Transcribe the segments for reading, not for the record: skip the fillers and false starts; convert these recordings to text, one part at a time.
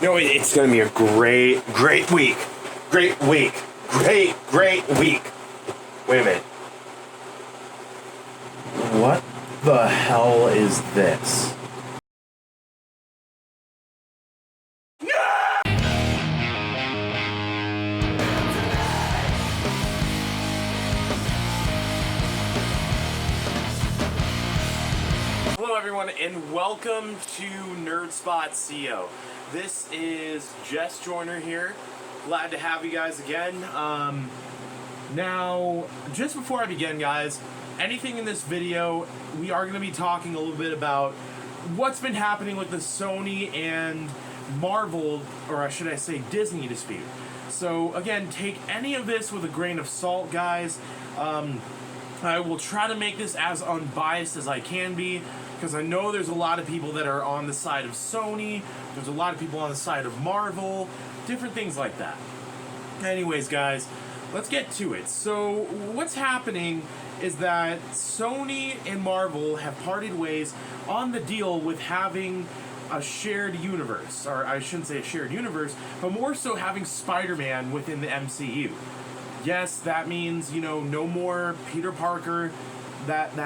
No, it's going to be a great week. Great week. Great week. Wait a minute. What the hell is this? Hello everyone and welcome to nerdspotco. This is Jess Joyner here. Glad to have you guys again. Now, just before I begin, guys, anything in this video, we are going to be talking a little bit about what's been happening with the Sony and Marvel, or should I say Disney dispute. So again, take any of this with a grain of salt, guys. I will try to make this as unbiased as I can be, because I know there's a lot of people that are on the side of Sony, there's a lot of people on the side of Marvel, different things like that. Anyways, guys, let's get to it. So, what's happening is that Sony and Marvel have parted ways on the deal with having a shared universe, or I shouldn't say a shared universe, but more so having Spider-Man within the MCU. Yes, that means, you know, no more Peter Parker that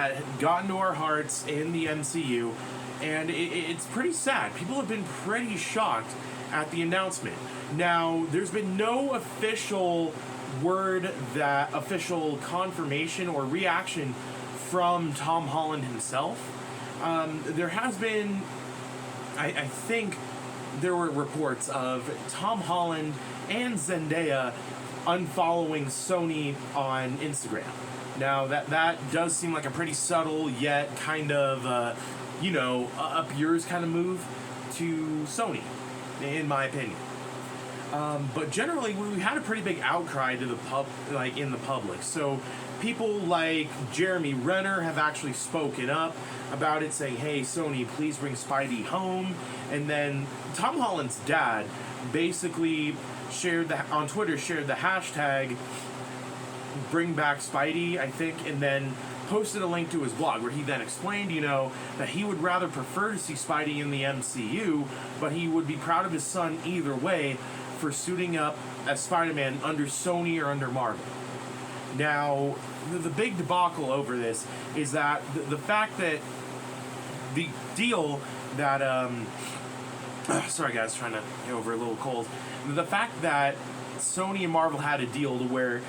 got into our hearts in the MCU, and it's pretty sad. People have been pretty shocked at the announcement. Now, there's been no official official confirmation or reaction from Tom Holland himself. There has been, I think there were reports of Tom Holland and Zendaya unfollowing Sony on Instagram. Now, that does seem like a pretty subtle yet kind of, up yours kind of move to Sony, in my opinion. But generally, we had a pretty big outcry to in the public. So people like Jeremy Renner have actually spoken up about it, saying, "Hey, Sony, please bring Spidey home." And then Tom Holland's dad basically on Twitter shared the hashtag Bring Back Spidey, I think, and then posted a link to his blog where he then explained, that he would rather prefer to see Spidey in the MCU, but he would be proud of his son either way for suiting up as Spider-Man under Sony or under Marvel. Now, the big debacle over this is that the fact that the deal that, sorry guys, trying to get over a little cold. The fact that Sony and Marvel had a deal to where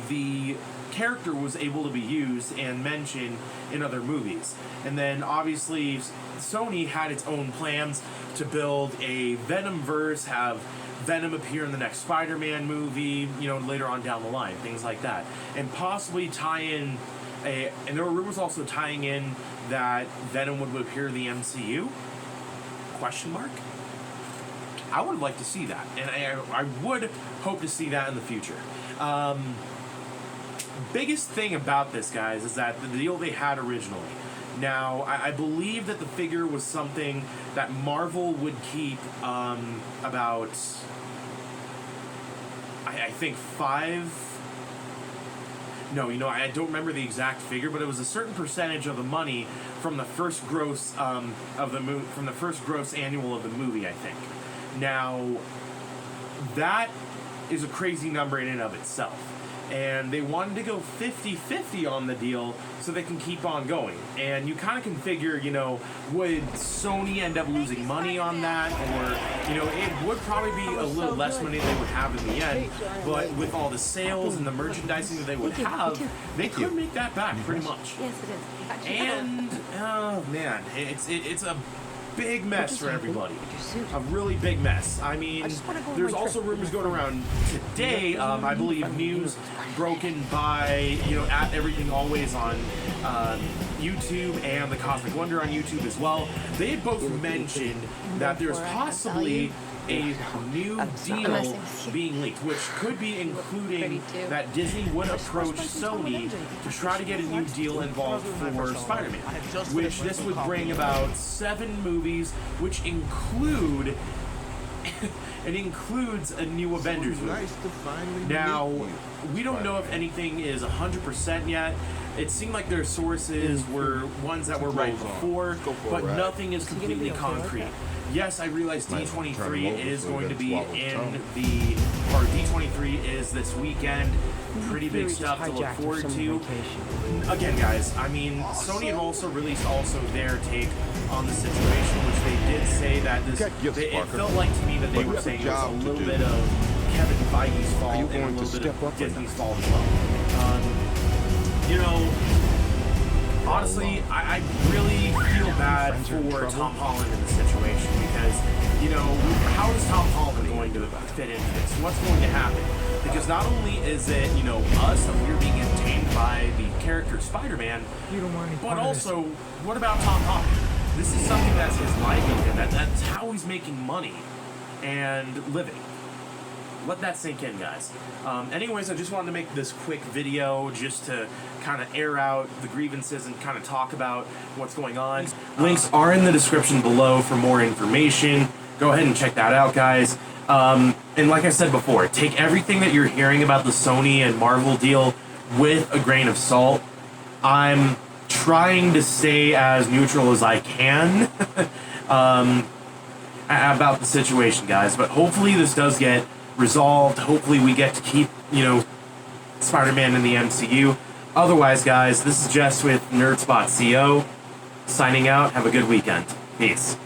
the character was able to be used and mentioned in other movies. And then obviously Sony had its own plans to build a Venomverse, have Venom appear in the next Spider-Man movie, later on down the line, things like that. And possibly tie in and there were rumors also tying in that Venom would appear in the MCU? Question mark? I would like to see that, and I would hope to see that in the future. Biggest thing about this, guys, is that the deal they had originally. Now, I believe that the figure was something that Marvel would keep about, I think, I don't remember the exact figure, but it was a certain percentage of the money from the first gross from the first gross annual of the movie, I think. Now, that is a crazy number in and of itself. And they wanted to go 50-50 on the deal so they can keep on going. And you kind of can figure, would Sony end up losing money on that? Or, it would probably be a little less money they would have in the end. But with all the sales and the merchandising that they would have, they could make that back pretty much. Yes, it is. And, oh man, it's a big mess for everybody. A really big mess. I mean, there's also rumors going around today, I believe news broken by, at Everything Always on YouTube and the Cosmic Wonder on YouTube as well. They had both mentioned that there's possibly a new deal being leaked, which could be including that Disney would approach Sony to try to get a new deal involved for Spider-Man, which this would bring about 7 movies, which include it includes a new Avengers movie. Now, we don't know if anything is 100% yet. it seemed like their sources were ones that were right before, but nothing is completely concrete. Yes, I realize D23 is going to be or D23 is this weekend. Pretty big stuff to look forward to. Again, guys, I mean, Sony had also released their take on the situation, which they did say that it felt like to me that they were saying it was a little bit of Kevin Feige's fault and a little bit of Disney's fault as well. You know, honestly, I really feel bad for Tom Holland in the situation because, you know, how is Tom Holland going to fit into this? What's going to happen? Because not only is it, you know, us that we're being entertained by the character Spider-Man, but also, what about Tom Holland? This is something that's his livelihood, that's how he's making money and living. Let that sink in, guys. Anyways, I just wanted to make this quick video just to kind of air out the grievances and kind of talk about what's going on. Links are in the description below for more information. Go ahead and check that out, guys. And like I said before, take everything that you're hearing about the Sony and Marvel deal with a grain of salt. I'm trying to stay as neutral as I can about the situation, guys. But hopefully this does get resolved. Hopefully we get to keep, you know, Spider-Man in the MCU. Otherwise, guys, this is Jess with nerdspotco signing out. Have a good weekend. Peace.